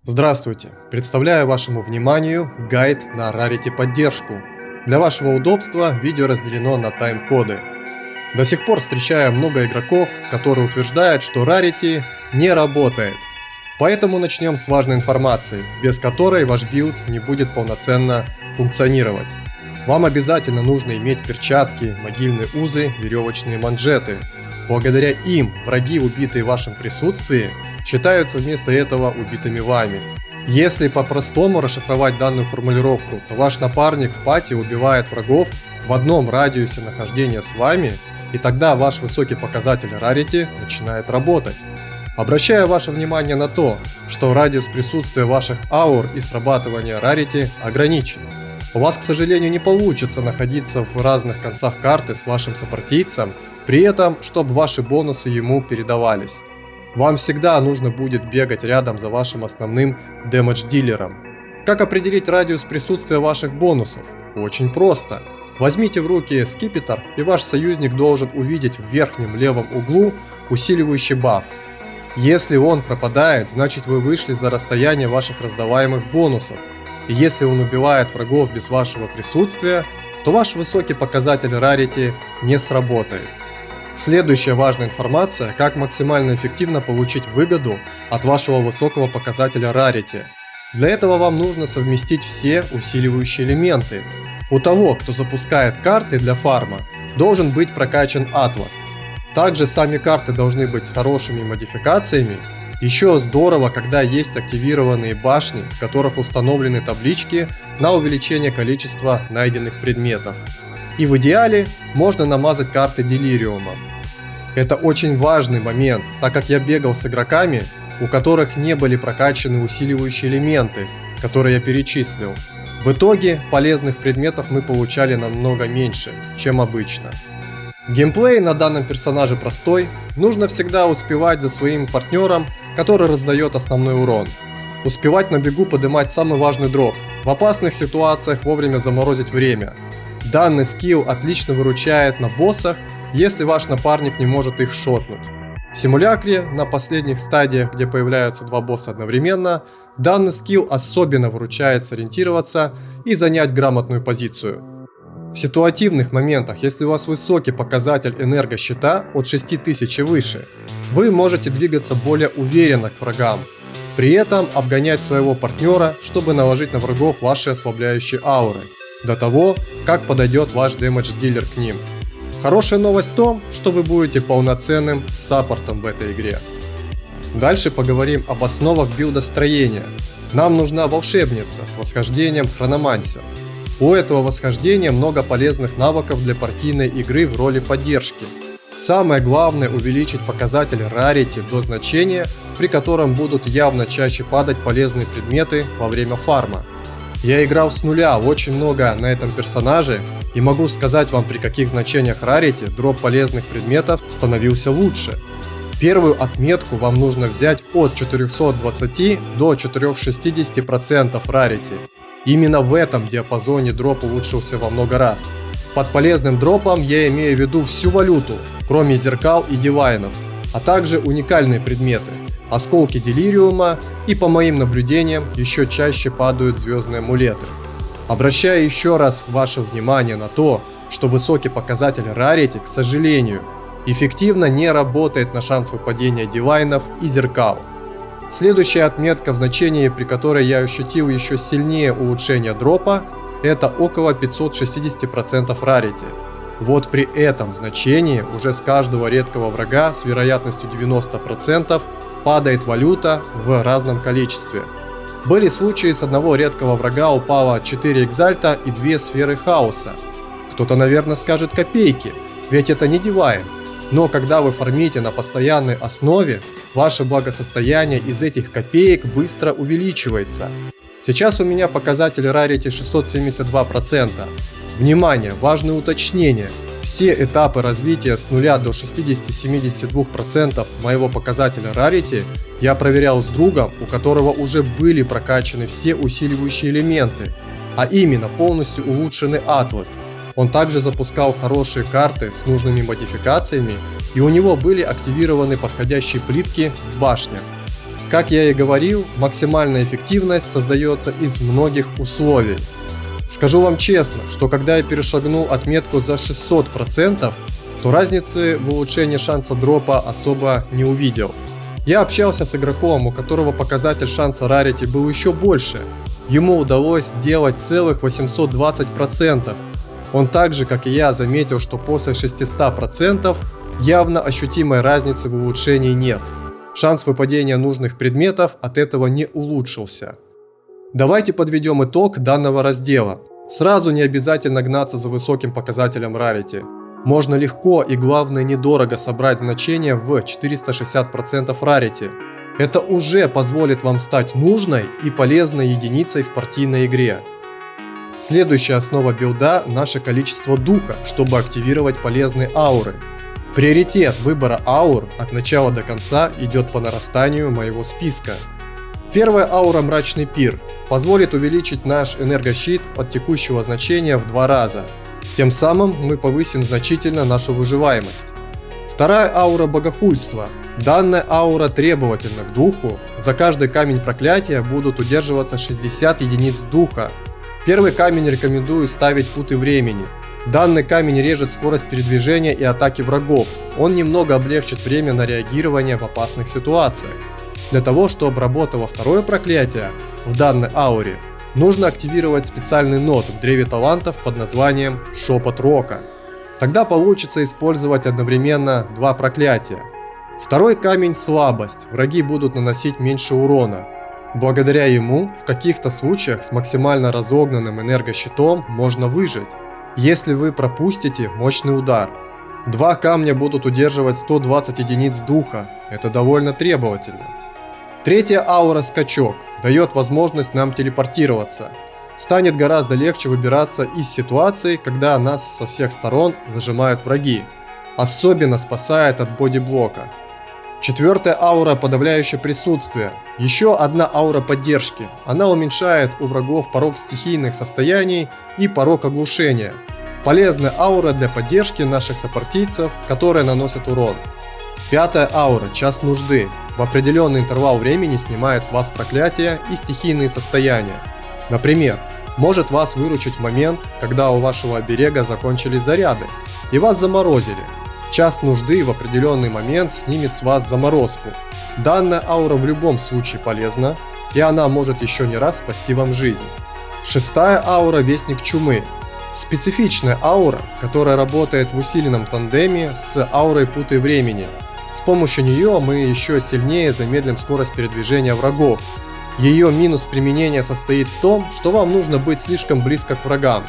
Здравствуйте! Представляю вашему вниманию гайд на Rarity поддержку. Для вашего удобства видео разделено на тайм-коды. До сих пор встречаю много игроков, которые утверждают, что Rarity не работает. Поэтому начнем с важной информации, без которой ваш билд не будет полноценно функционировать. Вам обязательно нужно иметь перчатки, могильные узы, веревочные манжеты. Благодаря им враги, убитые в вашем присутствии, считаются вместо этого убитыми вами. Если по-простому расшифровать данную формулировку, то ваш напарник в пати убивает врагов в одном радиусе нахождения с вами, и тогда ваш высокий показатель Rarity начинает работать. Обращаю ваше внимание на то, что радиус присутствия ваших аур и срабатывания Rarity ограничен. У вас, к сожалению, не получится находиться в разных концах карты с вашим сопартийцем, при этом, чтобы ваши бонусы ему передавались. Вам всегда нужно будет бегать рядом за вашим основным дэмэдж-дилером. Как определить радиус присутствия ваших бонусов? Очень просто. Возьмите в руки скипетр, и ваш союзник должен увидеть в верхнем левом углу усиливающий баф. Если он пропадает, значит вы вышли за расстояние ваших раздаваемых бонусов. И если он убивает врагов без вашего присутствия, то ваш высокий показатель Rarity не сработает. Следующая важная информация, как максимально эффективно получить выгоду от вашего высокого показателя Rarity. Для этого вам нужно совместить все усиливающие элементы. У того, кто запускает карты для фарма, должен быть прокачан Атлас. Также сами карты должны быть с хорошими модификациями. Еще здорово, когда есть активированные башни, в которых установлены таблички на увеличение количества найденных предметов. И в идеале можно намазать карты Делириума. Это очень важный момент, так как я бегал с игроками, у которых не были прокачаны усиливающие элементы, которые я перечислил. В итоге полезных предметов мы получали намного меньше, чем обычно. Геймплей на данном персонаже простой, нужно всегда успевать за своим партнером, который раздает основной урон. Успевать на бегу поднимать самый важный дроп, в опасных ситуациях вовремя заморозить время. Данный скилл отлично выручает на боссах, если ваш напарник не может их шотнуть. В симулякре, на последних стадиях, где появляются два босса одновременно, данный скилл особенно выручает сориентироваться и занять грамотную позицию. В ситуативных моментах, если у вас высокий показатель энергощита от 6000 и выше, вы можете двигаться более уверенно к врагам, при этом обгонять своего партнера, чтобы наложить на врагов ваши ослабляющие ауры, до того, как подойдет ваш дэмэдж-дилер к ним. Хорошая новость в том, что вы будете полноценным саппортом в этой игре. Дальше поговорим об основах билдостроения. Нам нужна волшебница с восхождением Хрономансер. У этого восхождения много полезных навыков для партийной игры в роли поддержки. Самое главное — увеличить показатель Rarity до значения, при котором будут явно чаще падать полезные предметы во время фарма. Я играл с нуля очень много на этом персонаже и могу сказать вам, при каких значениях Rarity дроп полезных предметов становился лучше. Первую отметку вам нужно взять от 420 до 460% Rarity. Именно в этом диапазоне дроп улучшился во много раз. Под полезным дропом я имею в виду всю валюту, кроме зеркал и дивайнов, а также уникальные предметы, осколки Делириума и, по моим наблюдениям, еще чаще падают звездные амулеты. Обращаю еще раз ваше внимание на то, что высокий показатель Rarity, к сожалению, эффективно не работает на шанс выпадения дивайнов и зеркал. Следующая отметка, в значении при которой я ощутил еще сильнее улучшение дропа, это около 560% Rarity. Вот при этом значении уже с каждого редкого врага с вероятностью 90% падает валюта в разном количестве. Были случаи, с одного редкого врага упало 4 экзальта и 2 сферы хаоса. Кто-то, наверное, скажет копейки, ведь это не дивайн. Но когда вы фармите на постоянной основе, ваше благосостояние из этих копеек быстро увеличивается. Сейчас у меня показатель Rarity 672%. Внимание, важное уточнение. Все этапы развития с 0 до 60-72% моего показателя Rarity я проверял с другом, у которого уже были прокачаны все усиливающие элементы, а именно полностью улучшенный Атлас. Он также запускал хорошие карты с нужными модификациями, и у него были активированы подходящие плитки в башнях. Как я и говорил, максимальная эффективность создается из многих условий. Скажу вам честно, что когда я перешагнул отметку за 600%, то разницы в улучшении шанса дропа особо не увидел. Я общался с игроком, у которого показатель шанса рарити был еще больше. Ему удалось сделать целых 820%. Он так же, как и я, заметил, что после 600% явно ощутимой разницы в улучшении нет. Шанс выпадения нужных предметов от этого не улучшился. Давайте подведем итог данного раздела. Сразу не обязательно гнаться за высоким показателем рарити. Можно легко и главное недорого собрать значение в 460% рарити. Это уже позволит вам стать нужной и полезной единицей в партийной игре. Следующая основа билда – наше количество духа, чтобы активировать полезные ауры. Приоритет выбора аур от начала до конца идет по нарастанию моего списка. Первая аура «Мрачный пир» позволит увеличить наш энергощит от текущего значения в 2 раза. Тем самым мы повысим значительно нашу выживаемость. Вторая аура «Богохульство». Данная аура требовательна к духу. За каждый камень проклятия будут удерживаться 60 единиц духа. Первый камень рекомендую ставить путы времени. Данный камень режет скорость передвижения и атаки врагов. Он немного облегчит время на реагирование в опасных ситуациях. Для того, чтобы работало второе проклятие в данной ауре, нужно активировать специальный нод в древе талантов под названием «Шепот Рока». Тогда получится использовать одновременно 2 проклятия. Второй камень – слабость. Враги будут наносить меньше урона. Благодаря ему в каких-то случаях с максимально разогнанным энергощитом можно выжить, если вы пропустите мощный удар. 2 камня будут удерживать 120 единиц духа. Это довольно требовательно. Третья аура «Скачок» дает возможность нам телепортироваться. Станет гораздо легче выбираться из ситуаций, когда нас со всех сторон зажимают враги. Особенно спасает от бодиблока. Четвертая аура «Подавляющее присутствие». Еще одна аура поддержки. Она уменьшает у врагов порог стихийных состояний и порог оглушения. Полезная аура для поддержки наших сопартийцев, которые наносят урон. Пятая аура «Час нужды». В определенный интервал времени снимает с вас проклятия и стихийные состояния. Например, может вас выручить в момент, когда у вашего оберега закончились заряды и вас заморозили. Час нужды в определенный момент снимет с вас заморозку. Данная аура в любом случае полезна, и она может еще не раз спасти вам жизнь. Шестая аура «Вестник чумы». Специфичная аура, которая работает в усиленном тандеме с аурой путы времени. С помощью нее мы еще сильнее замедлим скорость передвижения врагов. Ее минус применения состоит в том, что вам нужно быть слишком близко к врагам.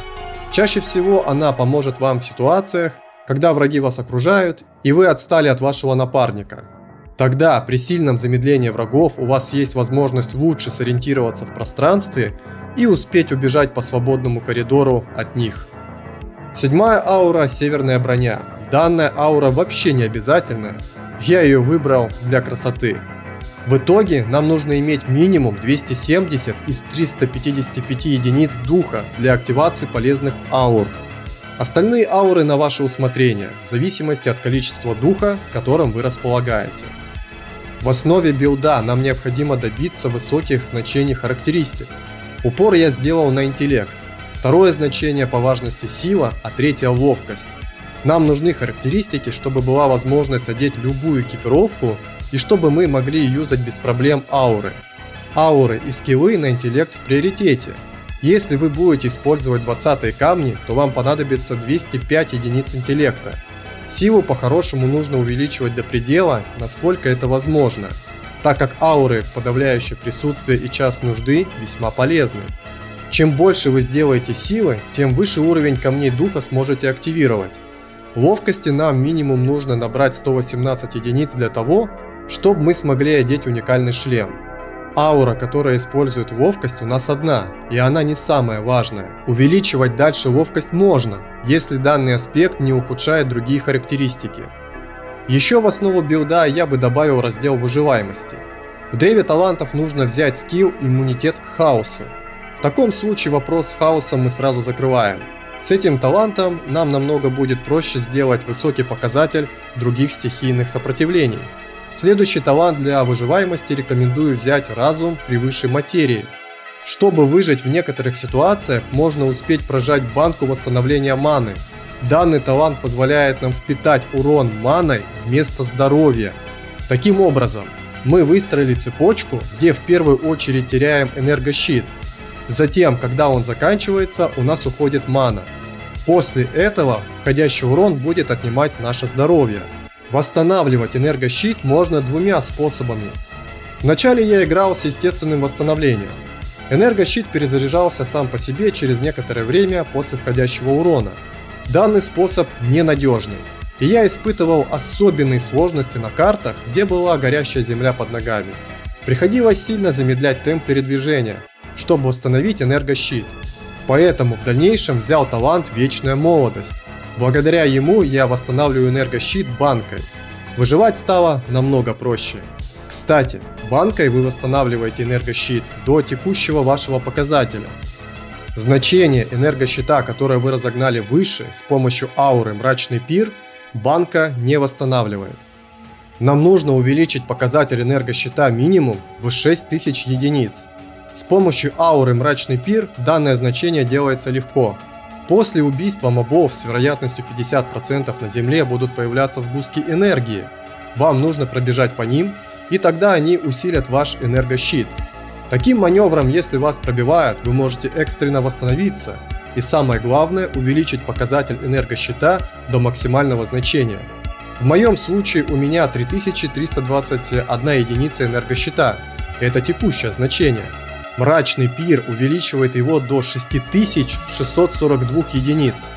Чаще всего она поможет вам в ситуациях, когда враги вас окружают и вы отстали от вашего напарника. Тогда при сильном замедлении врагов у вас есть возможность лучше сориентироваться в пространстве и успеть убежать по свободному коридору от них. Седьмая аура «Северная броня». Данная аура вообще не обязательная, я ее выбрал для красоты. В итоге нам нужно иметь минимум 270 из 355 единиц духа для активации полезных аур. Остальные ауры на ваше усмотрение, в зависимости от количества духа, которым вы располагаете. В основе билда нам необходимо добиться высоких значений характеристик. Упор я сделал на интеллект. Второе значение по важности сила, а третье ловкость. Нам нужны характеристики, чтобы была возможность одеть любую экипировку и чтобы мы могли юзать без проблем ауры. Ауры и скиллы на интеллект в приоритете. Если вы будете использовать 20 камни, то вам понадобится 205 единиц интеллекта. Силу по-хорошему нужно увеличивать до предела, насколько это возможно, так как ауры «Подавляющее присутствие» и «Час нужды» весьма полезны. Чем больше вы сделаете силы, тем выше уровень камней духа сможете активировать. Ловкости нам минимум нужно набрать 118 единиц для того, чтобы мы смогли одеть уникальный шлем. Аура, которая использует ловкость, у нас одна, и она не самая важная. Увеличивать дальше ловкость можно, если данный аспект не ухудшает другие характеристики. Еще в основу билда я бы добавил раздел выживаемости. В древе талантов нужно взять скилл «Иммунитет к хаосу». В таком случае вопрос с хаосом мы сразу закрываем. С этим талантом нам намного будет проще сделать высокий показатель других стихийных сопротивлений. Следующий талант для выживаемости рекомендую взять разум превыше материи. Чтобы выжить в некоторых ситуациях, можно успеть прожать банку восстановления маны. Данный талант позволяет нам впитать урон маной вместо здоровья. Таким образом, мы выстроили цепочку, где в первую очередь теряем энергощит. Затем, когда он заканчивается, у нас уходит мана. После этого входящий урон будет отнимать наше здоровье. Восстанавливать энергощит можно двумя способами. Вначале я играл с естественным восстановлением. Энергощит перезаряжался сам по себе через некоторое время после входящего урона. Данный способ ненадежный, и я испытывал особенные сложности на картах, где была горящая земля под ногами. Приходилось сильно замедлять темп передвижения, чтобы восстановить энергощит. Поэтому в дальнейшем взял талант «Вечная молодость». Благодаря ему я восстанавливаю энергощит банкой. Выживать стало намного проще. Кстати, банкой вы восстанавливаете энергощит до текущего вашего показателя. Значение энергощита, которое вы разогнали выше с помощью ауры «Мрачный пир», банка не восстанавливает. Нам нужно увеличить показатель энергощита минимум в 6000 единиц. С помощью ауры «Мрачный пир» данное значение делается легко. После убийства мобов с вероятностью 50% на земле будут появляться сгустки энергии. Вам нужно пробежать по ним, и тогда они усилят ваш энергощит. Таким маневром, если вас пробивают, вы можете экстренно восстановиться и, самое главное, увеличить показатель энергощита до максимального значения. В моем случае у меня 3321 единица энергощита, это текущее значение. Мрачный пир увеличивает его до 6642 единиц.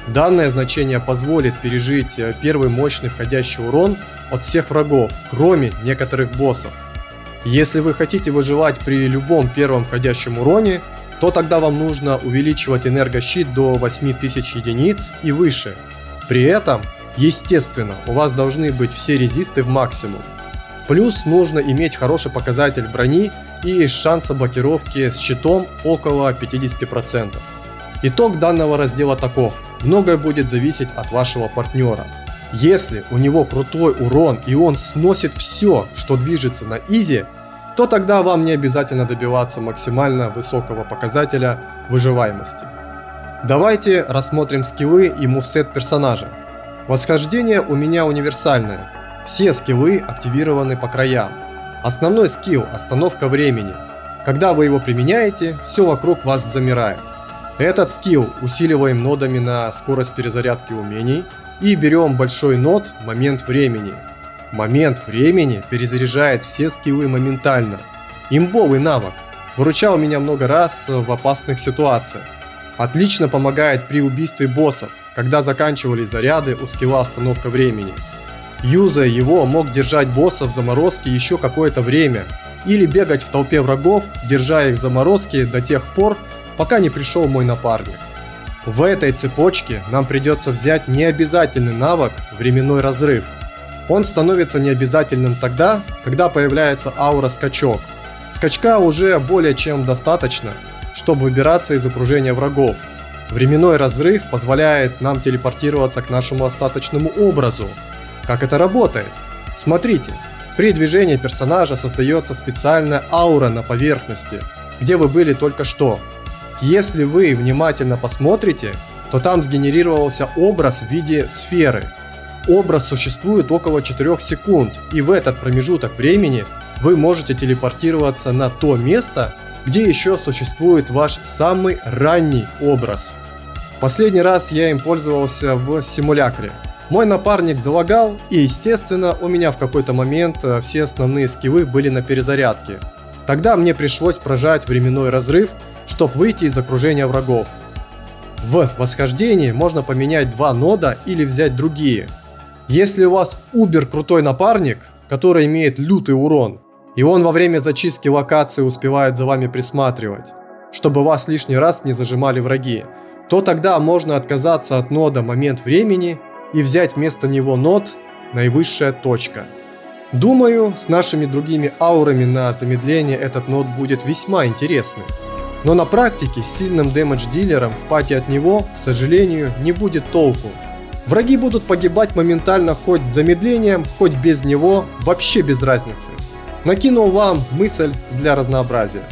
Данное значение позволит пережить первый мощный входящий урон от всех врагов, кроме некоторых боссов. Если вы хотите выживать при любом первом входящем уроне, то тогда вам нужно увеличивать энергощит до 8000 единиц и выше. При этом, естественно, у вас должны быть все резисты в максимум. Плюс нужно иметь хороший показатель брони и шанса блокировки с щитом около 50%. Итог данного раздела таков. Многое будет зависеть от вашего партнера. Если у него крутой урон и он сносит все, что движется на изи, то тогда вам не обязательно добиваться максимально высокого показателя выживаемости. Давайте рассмотрим скиллы и мувсет персонажа. Восхождение у меня универсальное. Все скиллы активированы по краям. Основной скилл – остановка времени. Когда вы его применяете, все вокруг вас замирает. Этот скилл усиливаем нодами на скорость перезарядки умений и берем большой нод «Момент времени». Момент времени перезаряжает все скиллы моментально. Имбовый навык. Выручал меня много раз в опасных ситуациях. Отлично помогает при убийстве боссов, когда заканчивались заряды у скилла «Остановка времени». Юзая его, мог держать боссов в заморозке еще какое-то время, или бегать в толпе врагов, держа их в заморозке до тех пор, пока не пришел мой напарник. В этой цепочке нам придется взять необязательный навык «Временной разрыв». Он становится необязательным тогда, когда появляется аура «Скачок». Скачка уже более чем достаточно, чтобы выбираться из окружения врагов. Временной разрыв позволяет нам телепортироваться к нашему остаточному образу. Как это работает? Смотрите, при движении персонажа создается специальная аура на поверхности, где вы были только что. Если вы внимательно посмотрите, то там сгенерировался образ в виде сферы. Образ существует около 4 секунд, и в этот промежуток времени вы можете телепортироваться на то место, где еще существует ваш самый ранний образ. Последний раз я им пользовался в симулякре. Мой напарник залагал, и естественно у меня в какой-то момент все основные скиллы были на перезарядке. Тогда мне пришлось прожать временной разрыв, чтобы выйти из окружения врагов. В восхождении можно поменять 2 нода или взять другие. Если у вас убер крутой напарник, который имеет лютый урон, и он во время зачистки локации успевает за вами присматривать, чтобы вас лишний раз не зажимали враги, то тогда можно отказаться от нода «Момент времени» и взять вместо него нод «Наивысшая точка». Думаю, с нашими другими аурами на замедление этот нод будет весьма интересный. Но на практике с сильным дэмэдж-дилером в пати от него, к сожалению, не будет толку. Враги будут погибать моментально хоть с замедлением, хоть без него, вообще без разницы. Накинул вам мысль для разнообразия.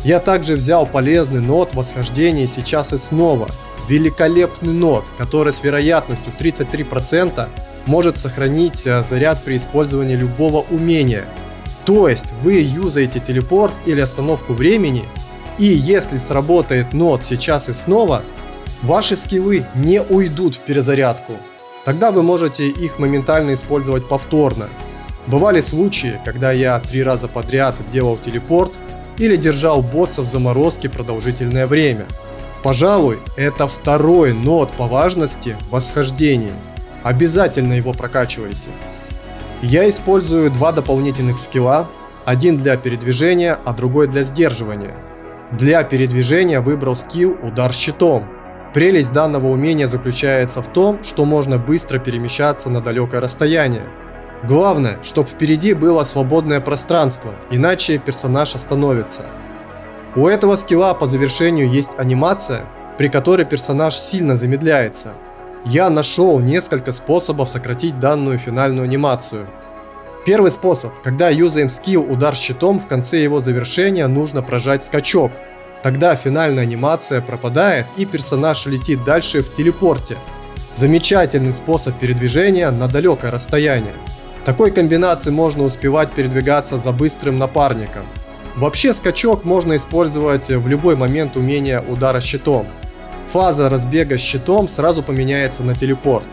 Я также взял полезный нод восхождения сейчас и снова. Великолепный нод, который с вероятностью 33% может сохранить заряд при использовании любого умения. То есть вы юзаете телепорт или остановку времени, и если сработает нод сейчас и снова, ваши скиллы не уйдут в перезарядку. Тогда вы можете их моментально использовать повторно. Бывали случаи, когда я 3 раза подряд делал телепорт или держал босса в заморозке продолжительное время. Пожалуй, это второй нод по важности в восхождении. Обязательно его прокачивайте. Я использую 2 дополнительных скилла, один для передвижения, а другой для сдерживания. Для передвижения выбрал скилл «Удар щитом». Прелесть данного умения заключается в том, что можно быстро перемещаться на далекое расстояние. Главное, чтобы впереди было свободное пространство, иначе персонаж остановится. У этого скилла по завершению есть анимация, при которой персонаж сильно замедляется. Я нашел несколько способов сократить данную финальную анимацию. Первый способ, когда юзаем скилл «Удар щитом», в конце его завершения нужно прожать скачок. Тогда финальная анимация пропадает и персонаж летит дальше в телепорте. Замечательный способ передвижения на далекое расстояние. Такой комбинации можно успевать передвигаться за быстрым напарником. Вообще скачок можно использовать в любой момент умения удара щитом. Фаза разбега с щитом сразу поменяется на телепорт.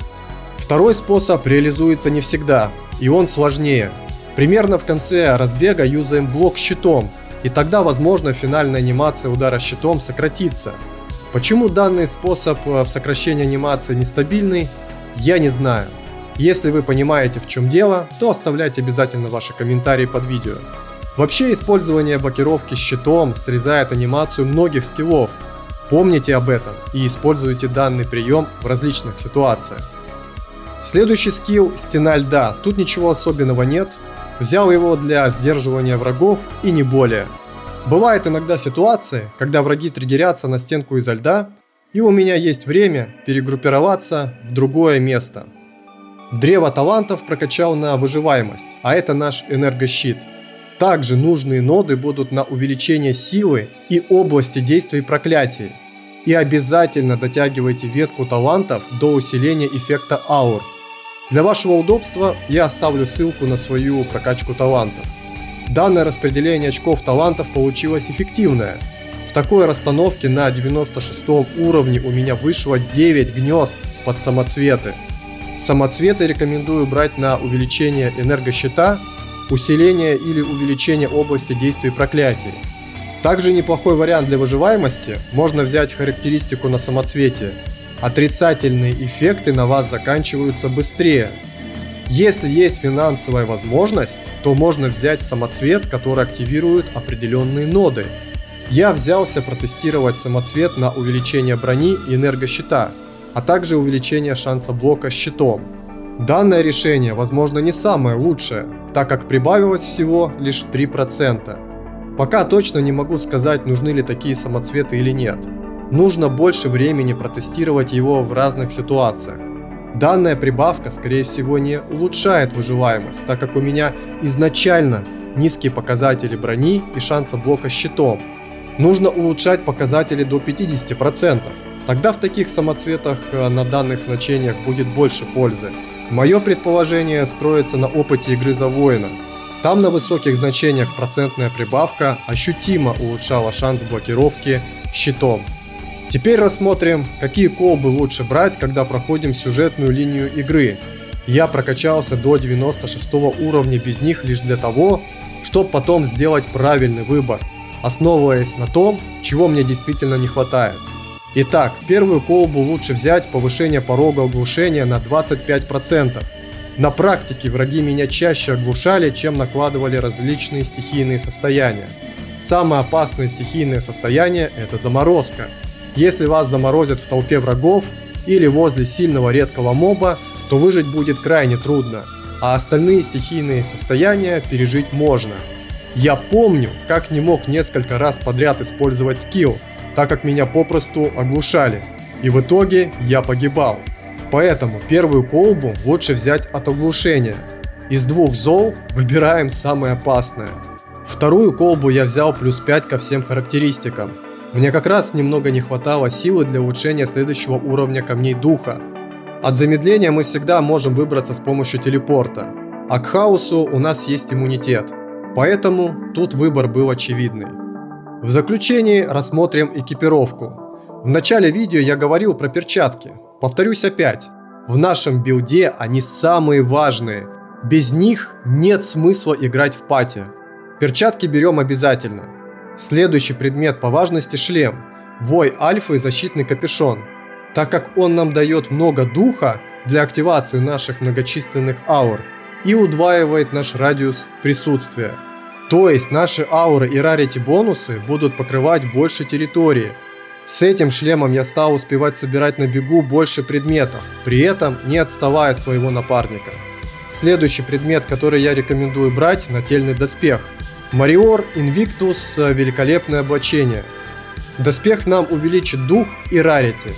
Второй способ реализуется не всегда, и он сложнее. Примерно в конце разбега юзаем блок щитом, и тогда возможно финальная анимация удара щитом сократится. Почему данный способ в сокращении анимации нестабильный, я не знаю. Если вы понимаете, в чем дело, то оставляйте обязательно ваши комментарии под видео. Вообще использование блокировки щитом срезает анимацию многих скиллов. Помните об этом и используйте данный прием в различных ситуациях. Следующий скилл – Стена льда. Тут ничего особенного нет. Взял его для сдерживания врагов и не более. Бывают иногда ситуации, когда враги триггерятся на стенку изо льда, и у меня есть время перегруппироваться в другое место. Древо талантов прокачал на выживаемость, а это наш энергощит. Также нужные ноды будут на увеличение силы и области действий проклятий. И обязательно дотягивайте ветку талантов до усиления эффекта аур. Для вашего удобства я оставлю ссылку на свою прокачку талантов. Данное распределение очков талантов получилось эффективное. В такой расстановке на 96 уровне у меня вышло 9 гнезд под самоцветы. Самоцветы рекомендую брать на увеличение энергощита, усиление или увеличение области действий проклятий. Также неплохой вариант для выживаемости – можно взять характеристику на самоцвете. Отрицательные эффекты на вас заканчиваются быстрее. Если есть финансовая возможность, то можно взять самоцвет, который активирует определенные ноды. Я взялся протестировать самоцвет на увеличение брони и энергощита, а также увеличение шанса блока щитом. Данное решение, возможно, не самое лучшее, так как прибавилось всего лишь 3%. Пока точно не могу сказать, нужны ли такие самоцветы или нет. Нужно больше времени протестировать его в разных ситуациях. Данная прибавка, скорее всего, не улучшает выживаемость, так как у меня изначально низкие показатели брони и шанса блока щитом. Нужно улучшать показатели до 50%. Тогда в таких самоцветах на данных значениях будет больше пользы. Мое предположение строится на опыте игры за воина. Там на высоких значениях процентная прибавка ощутимо улучшала шанс блокировки щитом. Теперь рассмотрим, какие колбы лучше брать, когда проходим сюжетную линию игры. Я прокачался до 96 уровня без них лишь для того, чтобы потом сделать правильный выбор, основываясь на том, чего мне действительно не хватает. Итак, первую колбу лучше взять повышение порога оглушения на 25%. На практике враги меня чаще оглушали, чем накладывали различные стихийные состояния. Самое опасное стихийное состояние – это заморозка. Если вас заморозят в толпе врагов или возле сильного редкого моба, то выжить будет крайне трудно, а остальные стихийные состояния пережить можно. Я помню, как не мог несколько раз подряд использовать скилл, так как меня попросту оглушали, и в итоге я погибал. Поэтому первую колбу лучше взять от оглушения. Из двух зол выбираем самое опасное. Вторую колбу я взял плюс 5 ко всем характеристикам. Мне как раз немного не хватало силы для улучшения следующего уровня камней духа. От замедления мы всегда можем выбраться с помощью телепорта, а к хаосу у нас есть иммунитет, поэтому тут выбор был очевидный. В заключении рассмотрим экипировку. В начале видео я говорил про перчатки, повторюсь опять, в нашем билде они самые важные, без них нет смысла играть в пати. Перчатки берем обязательно. Следующий предмет по важности шлем, вой альфа и защитный капюшон, так как он нам дает много духа для активации наших многочисленных аур и удваивает наш радиус присутствия. То есть наши ауры и рарити бонусы будут покрывать больше территории. С этим шлемом я стал успевать собирать на бегу больше предметов, при этом не отставая от своего напарника. Следующий предмет, который я рекомендую брать, нательный доспех. Мариор Инвиктус – великолепное облачение. Доспех нам увеличит дух и рарити.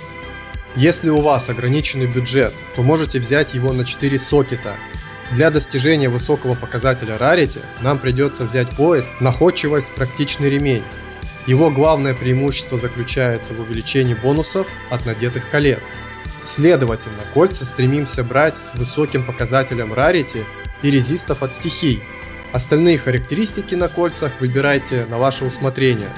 Если у вас ограниченный бюджет, то можете взять его на 4 сокета. Для достижения высокого показателя рарити нам придется взять пояс, находчивость, практичный ремень. Его главное преимущество заключается в увеличении бонусов от надетых колец. Следовательно, кольца стремимся брать с высоким показателем рарити и резистов от стихий. Остальные характеристики на кольцах выбирайте на ваше усмотрение.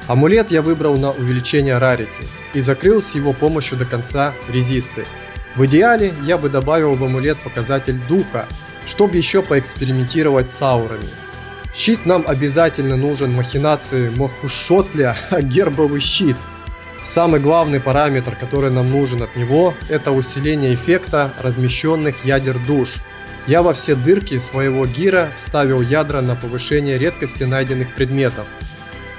Амулет я выбрал на увеличение рарити и закрыл с его помощью до конца резисты. В идеале я бы добавил в амулет показатель духа, чтобы еще поэкспериментировать с аурами. Щит нам обязательно нужен махинации Мохушотля, гербовый щит. Самый главный параметр, который нам нужен от него, это усиление эффекта размещенных ядер душ. Я во все дырки своего гира вставил ядра на повышение редкости найденных предметов.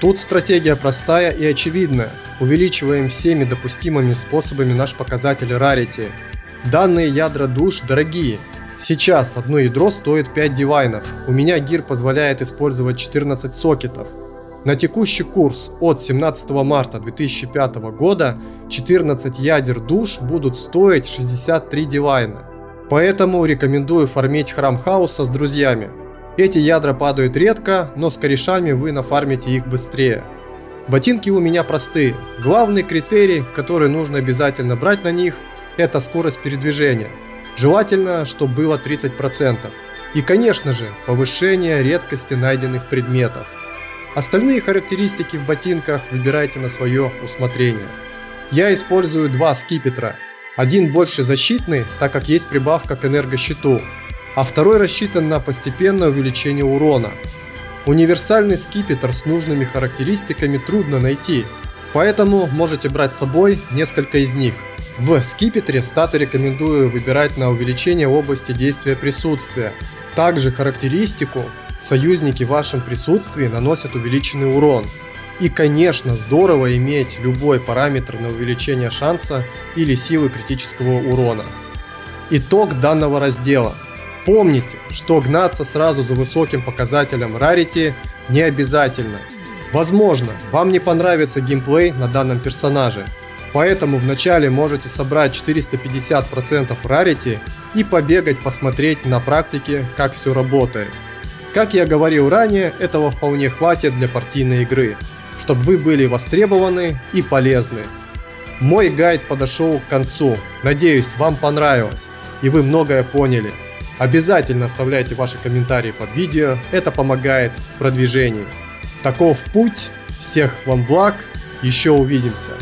Тут стратегия простая и очевидная. Увеличиваем всеми допустимыми способами наш показатель рарити. Данные ядра душ дорогие. Сейчас одно ядро стоит 5 дивайнов. У меня гир позволяет использовать 14 сокетов. На текущий курс от 17 марта 2005 года 14 ядер душ будут стоить 63 дивайна. Поэтому рекомендую фармить храм хаоса с друзьями. Эти ядра падают редко, но с корешами вы нафармите их быстрее. Ботинки у меня простые. Главный критерий, который нужно обязательно брать на них, это скорость передвижения. Желательно, чтобы было 30%. И, конечно же, повышение редкости найденных предметов. Остальные характеристики в ботинках выбирайте на свое усмотрение. Я использую два скипетра. Один больше защитный, так как есть прибавка к энергощиту, а второй рассчитан на постепенное увеличение урона. Универсальный скипетр с нужными характеристиками трудно найти, поэтому можете брать с собой несколько из них. В скипетре статы рекомендую выбирать на увеличение области действия присутствия. Также характеристику союзники в вашем присутствии наносят увеличенный урон. И, конечно, здорово иметь любой параметр на увеличение шанса или силы критического урона. Итог данного раздела. Помните, что гнаться сразу за высоким показателем рарити не обязательно. Возможно, вам не понравится геймплей на данном персонаже, поэтому вначале можете собрать 450% рарити и побегать посмотреть на практике, как все работает. Как я говорил ранее, этого вполне хватит для партийной игры, чтобы вы были востребованы и полезны. Мой гайд подошел к концу, надеюсь, вам понравилось и вы многое поняли. Обязательно оставляйте ваши комментарии под видео, это помогает в продвижении. Таков путь, всех вам благ, еще увидимся.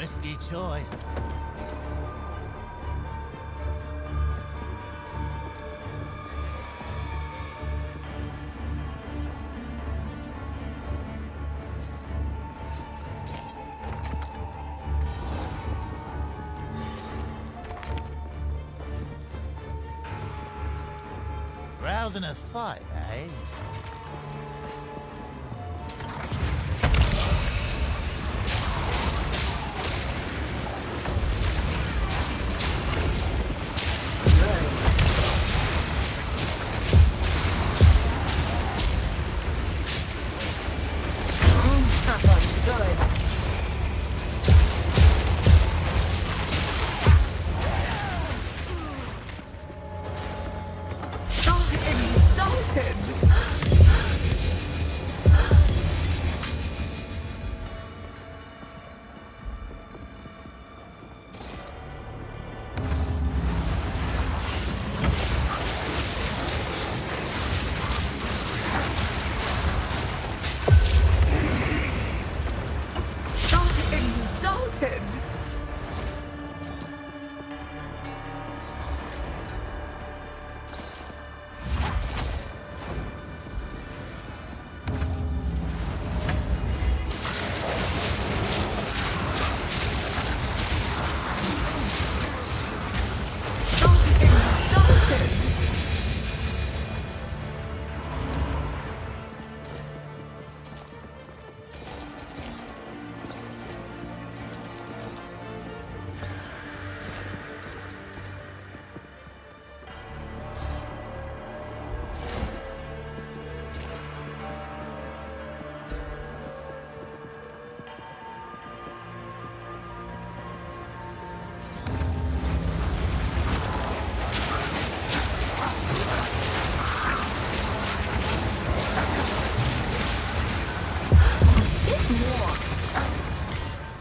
Risky choice. Rousing a fight, eh?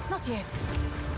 Not yet.